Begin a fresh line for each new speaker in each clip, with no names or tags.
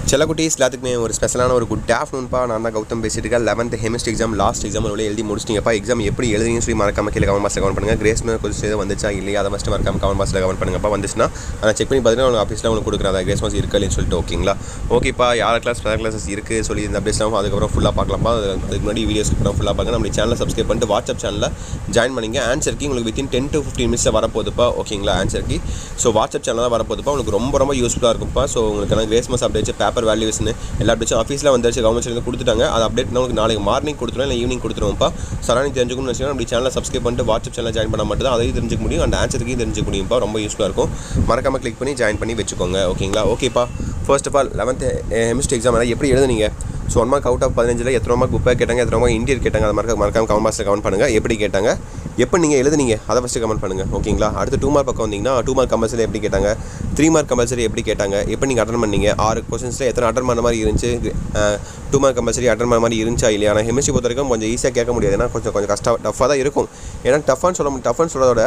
செல்லக்குட்டீஸ் எல்லாத்துக்குமே ஒரு ஸ்பெஷலான ஒரு குட் ஆஃப்டர்நூன்ப்பா. நான் தான் கௌதம் பேசிட்டு இருக்கேன். 11th chemistry exam last exam எழுதி முடிச்சிட்டிங்கப்பா. எக்ஸாம் எப்படி எழுதுறீங்கன்னு சொல்லி மறக்காம கீழே கமெண்ட் பாக்ஸில் கமெண்ட் பண்ணுங்கள். கிரேஸ் மார்க் கொஞ்சம் வந்துச்சா இல்லையா அதை ஃபஸ்ட்டு மறக்காம கமெண்ட் பாக்ஸில் கமெண்ட் பண்ணுங்கப்பா. வந்துச்சுன்னா அதை செக் பண்ணி பார்த்தீங்கன்னா உங்களுக்கு ஆஃபீஸில் உங்களுக்கு கொடுக்குறதா கிரேஸ் மார்க்ஸ் இருக்கா இல்லைன்னு சொல்லிட்டு. ஓகேங்களா? ஓகேப்பா. யார் கிளாஸ் ஸ்பெஷல் கிளாஸஸ் இருக்குது சொல்லி இந்த அப்டேட்ஸ்லாம் அதுக்கப்புறம் ஃபுல்லாக பார்க்கலாம்ப்பா. அதுக்கு முன்னாடி வீடியோஸ் கூட ஃபுல்லாக பார்க்க நம்ம சேனலை சப்ஸ்கிரைப் பண்ணிட்டு வாட்ஸ்அப் சேனலில் ஜாயின் பண்ணிங்க. ஆன்சருக்கு உங்களுக்கு வித்தின் 10 to 15 மினிட்ஸில் வரப்போகுதுப்பா. ஓகேங்களா? ஆன்சருக்கு ஸோ வாட்ஸ்அப் சேனல் தான் வரப்போகுதுப்பா. உங்களுக்கு ரொம்ப யூஸ்ஃபுல்லாக இருக்கும்ப்பா. ஸோ உங்களுக்கு grace marks updates, paper valuation எல்லா அப்டேட்ஸும் ஆஃபீஸில் வந்துருச்சு. கவர்மெண்ட் கொடுத்துட்டாங்க. அது அப்டேட் உங்களுக்கு நாளைக்கு மார்னிங் கொடுத்துருவோம், இல்லை ஈவினிங் கொடுத்துருவோம்ப்பா. சரானி தெரிஞ்சுக்கணும்னு வச்சுக்கோங்க. அப்படி சேனலை சப்ஸ்கிரைப் பண்ணிட்டு வாட்ஸ்அப் சேனல் ஜாயின் பண்ண மட்டும் தான் அதையும் தெரிஞ்சுக்க முடியும். அண்ட் ஆன்சருக்கையும் தெரிஞ்சுக்க முடியும்ப்பா. ரொம்ப யூஸ்ஃபுல்லாக இருக்கும். மறக்காமல் கிளிக் பண்ணி ஜாயின் பண்ணி வச்சுக்கோங்க. ஓகேங்களா? ஓகேப்பா. First of all 11th chemistry exam எப்படி எழுதுனீங்க? ஸோ 1 மார்க் அவுட் ஆஃப் 15 எத்தனை மார்க் புக்காக கேட்டாங்க, எத்தனை மார்க் இந்தியர் கேட்டாங்க, அதை மறக்காம கமெண்ட் பாக்ஸில் கமெண்ட் பண்ணுங்கள். எப்படி கேட்டாங்க, எப்போ நீங்கள் எழுதுனீங்க அதை ஃபஸ்ட்டு கமெண்ட் பண்ணுங்கள். ஓகேங்களா? அடுத்து 2 மார்க் பக்கம் வந்தீங்கன்னா 2 மார்க் கம்பல்சரி எப்படி கேட்டாங்க, 3 மார்க் கம்பல்சரி எப்படி கேட்டாங்க, எப்போ நீங்கள் அட்டன் பண்ணீங்க, 6 கொஸ்டின்ஸில் எத்தனை அட்டன் பண்ண மாதிரி இருந்துச்சு, 2 மார்க் கம்பல்சரி அட்டன் பண்ண மாதிரி இருந்துச்சா இல்லையா. ஆனால் கெமிஸ்ட்ரி பொறுத்த வரைக்கும் கொஞ்சம் ஈஸியாக கேட்க முடியாது. ஏன்னா கொஞ்சம் டஃப்பாக தான் இருக்கும். ஏன்னா டஃப்னு சொல்கிறதோட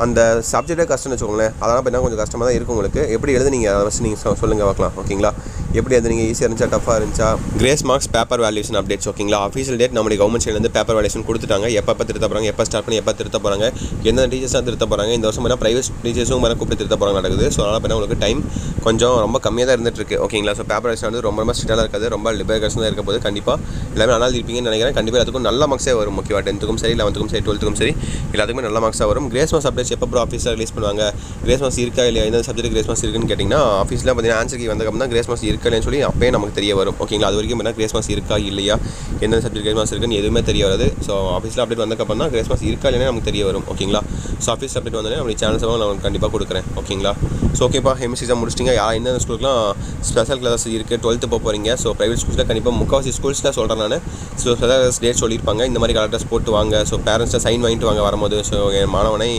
அந்த சப்ஜெக்டே கஷ்டம்னு வச்சுக்கோங்களேன். அதெல்லாம் பார்த்தீங்கன்னா கொஞ்சம் கஷ்டமாக தான் இருக்கும் உங்களுக்கு. எப்படி எழுதுனீங்க அதை ஃபஸ்ட்டு நீங்கள் சொல்லுங்கள் பார்க்கலாம். ஓகேங்களா? எப்படி எழுதுனீங்க, ஈஸியாக இருந்துச்சா டஃப்பாக இருந்துச்சா. Grace marks paper valuation updates. ஓகேங்களா? ஆஃபீஷியல் டேட் நம்மளுடைய கவர்மெண்ட் சைட்லேருந்து பேப்பர் வேல்யூஷன் கொடுத்துட்டாங்க. எப்போ திருத்த போகிறாங்க, எப்போ ஸ்டார்ட் பண்ணி எப்போ திருத்த போகிறாங்க, எந்த டீச்சர்ஸாக திருத்த போகிறாங்க. இந்த வருஷம் பார்த்தா ப்ரைவேட் டீச்சர்ஸும் கூப்பிட்டு திருத்த போகிறாங்க நடக்குது. ஸோ அதனால் பார்த்தா உங்களுக்கு டைம் கொஞ்சம் ரொம்ப கம்மியாக தான் இருந்துகிட்ருக்கு. ஓகேங்களா? ஸோ பேப்பர் வேல்யூஷன் வந்து ரொம்ப ஸ்ட்ரிக்டாக இருக்காது, ரொம்ப லிபரேஷன் தான் இருக்க போது. கண்டிப்பாக எல்லாமே நல்லா இருப்பீங்கன்னு நினைக்கிறேன். கண்டிப்பாக அதுக்கும் நல்ல மார்க்ஸே வரும். முக்கியமாக 10th சரி, 11th சரி, 12th சரி, எல்லாத்துக்குமே நல்ல மார்க்ஸாக வரும். கிரேஸ் மார்க்ஸ் அப்டேட்ஸ் எப்போ ஆஃபீஸில் ரிலீஸ் பண்ணுவாங்க, கிரேஸ் மார்க்ஸ் இருக்கா இல்லையா, எந்த சப்ஜெக்ட் கிரேஸ் மார்க்ஸ் இருக்குன்னு கேட்டிங்கன்னா ஆஃபீஸில் பார்த்தீங்கன்னா ஆன்சர் கீ வந்ததுக்கு தான் கிரேஸ் மார்க்ஸ் இருக்கா இல்லைன்னு சொல்லி அப்பயே நமக்கு தெரிய வரும். ஓகேங்களா? அது வரைக்கும் என்ன கிரேஸ் மார்க்ஸ் இருக்கா இல்லையா, எந்த சப்ஜெக்ட் கிரேஸ் மார்க்ஸ் இருக்குன்னு எதுவுமே தெரிய வராது. ஸோ ஆஃபீஸில் அப்டேட் வந்ததுக்கப்புறம் தான் கிரேஸ் மார்க்ஸ் இருக்கா இல்லையா நமக்கு தெரிய வரும். ஓகேங்களா? ஸோ ஆஃபீஸ் அப்டேட் வந்தோடனே அப்படி சேனல்ஸாக நான் கண்டிப்பாக கொடுக்குறேன். ஓகேங்களா? ஸோ ஓகேப்பா. கெமிஸ்ட்ரி எக்ஸாம் முடிச்சிட்டிங்க. எந்தெந்த ஸ்கூலுக்குலாம் ஸ்பெஷல் கிளாஸ் இருக்குது, 12th போக போகிறீங்க. ஸோ ப்ரைவேட் ஸ்கூல்ஸில் கண்டிப்பாக முக்கால்வாசி ஸ்கூல்ஸ் தான் சொல்கிறேன் நான். ஸோ ஸ்பெஷல் கிளாஸ் டேட் சொல்லியிருப்பாங்க. இந்த மாதிரி கலர் ட்ரெஸ் போட்டு வாங்க, ஸோ பேரண்ட்ஸை சைன் வாங்கிட்டு வாங்க வரும்போது. ஸோ என் மாணவனை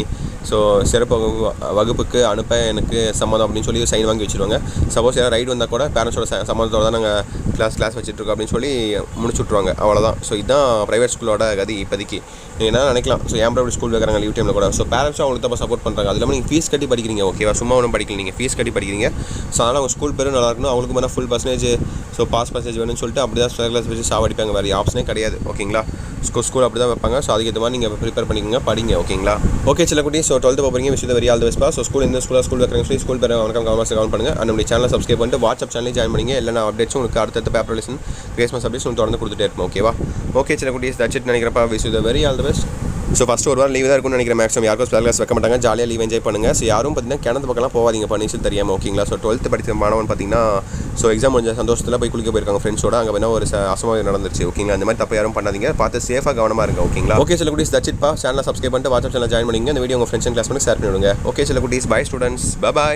ஸோ சிறப்பு வகுப்புக்கு அனுப்ப எனக்கு சம்மதம் அப்படின்னு சொல்லி சைன் வாங்கி வச்சுருவாங்க. சப்போஸ் யாராவது ரைடு வந்தால் கூட பேரண்ட்ஸோட சம்மதத்தோடு தான் நாங்கள் கிளாஸ் வச்சுட்ருக்கோம் அப்படின்னு சொல்லி முடிச்சு விட்ருவாங்க. அவ்வளோதான். ஸோ இதுதான் ப்ரைவேட் ஸ்கூலோட கதி இப்போதைக்கு. நீங்கள் என்ன நினைக்கலாம், ஸோ ஏன் ப்ரைவேட் ஸ்கூல் வைக்கிறாங்க லீவ் டைமில் கூட. ஸோ பேரண்ட்ஸும் அவங்களுக்கு தான் சப்போர்ட் பண்ணுறாங்க. அது இல்லாமல் நீங்கள் ஃபீஸ் கட்டி படிக்கிறீங்க. ஓகேவா? சும்மா ஒன்றும் படிக்கல, நீங்கள் ஃபீஸ் கட்டி படிக்கிறீங்க. ஸோ அதனால் அவங்க ஸ்கூல் பேரும் நல்லா இருக்கணும். அவங்களுக்கு மேலே full percentage so pass percentage வேணும்னு சொல்லிட்டு அப்படி தான் ஸ்பெஷல் கிளாஸ் வச்சு சாவடிப்பாங்க. வேறு ஆப்ஷனே கிடையாது. ஓகேங்களா? ஸ்கூல் அப்படி தான் வைப்பாங்க. ஸோ அதுக்கேற்ற மாதிரி நீங்கள் ப்ரிப்பேர் பண்ணிக்கோங்க, படிங்க. ஓகேங்களா? ஓகே செல்லக்குட்டி. ஸோ 12th போகிறீங்க, விஷயம் very all the best. So school இந்த ஸ்கூல் வைக்கிறாங்க சொல்லி ஸ்கூல் பேர் வணக்கம் கமெண்ட் பண்ணுங்கள். அண்ட் நம்மளுடைய சேனலை சப்ஸ்கிரைப் பண்ணிட்டு வாட்ஸ்அப் சேனலையும் ஜாயின் பண்ணிங்க. இல்லைனா அப்டேட்ஸும் உங்களுக்கு அடுத்த paper relation grace marks updates உங்களுக்கு தொடர்ந்து கொடுத்துட்டே இருக்கும். ஓகேவா? ஓகே செல்லக்குட்டி. தட்ஸ் இட் நினைக்கிறப்பா. விஷயம் very all the best. So first ஒரு வாரம் லீவ் தான் இருக்கும்னு நினைக்கிறேன். மேக்ஸிமம் யாருக்கும் ஸ்பெஷல் கிளாஸ் வைக்க மாட்டாங்க. ஜாலியாக லீவ் என்ஜாய் பண்ணுங்கள். ஸோ யாரும் பார்த்தீங்கன்னா கிணத்து பக்கம்லாம் போகாதீங்க, நீச்சல் தெரியாமல். ஓகேங்களா? ஸோ 12th படித்த மாணவன் பார்த்தீங்கன்னா ஸோ எக்ஸாம் கொஞ்சம் சந்தோஷத்தில் போய் குளிக்க போயிருக்காங்க ஃப்ரெண்ட்ஸோட. அங்கே வேணா ஒரு அசம்பாவிதம் நடந்துச்சு. ஓகேங்களா? அந்த மாதிரி தப்பு யாரும் பண்ணாதீங்க, பார்த்து சேஃபாக கவனமாக இருங்க. ஓகேங்களா? ஓகே சில குட்டீஸ். தட்ஸ் இட்ப்பா. சேனலை சப்ஸ்கிரைப் பண்ணிட்டு வாட்ஸ்அப் சேனல் ஜாயின் பண்ணிங்க. இந்த வீடியோ உங்கள் ஃப்ரெண்ட்ஸ் அண்ட் கிளாஸ் பண்ணி ஷேர் பண்ணிவிடுங்க. ஓகே சில குட்டீஸ். Bye students. பை.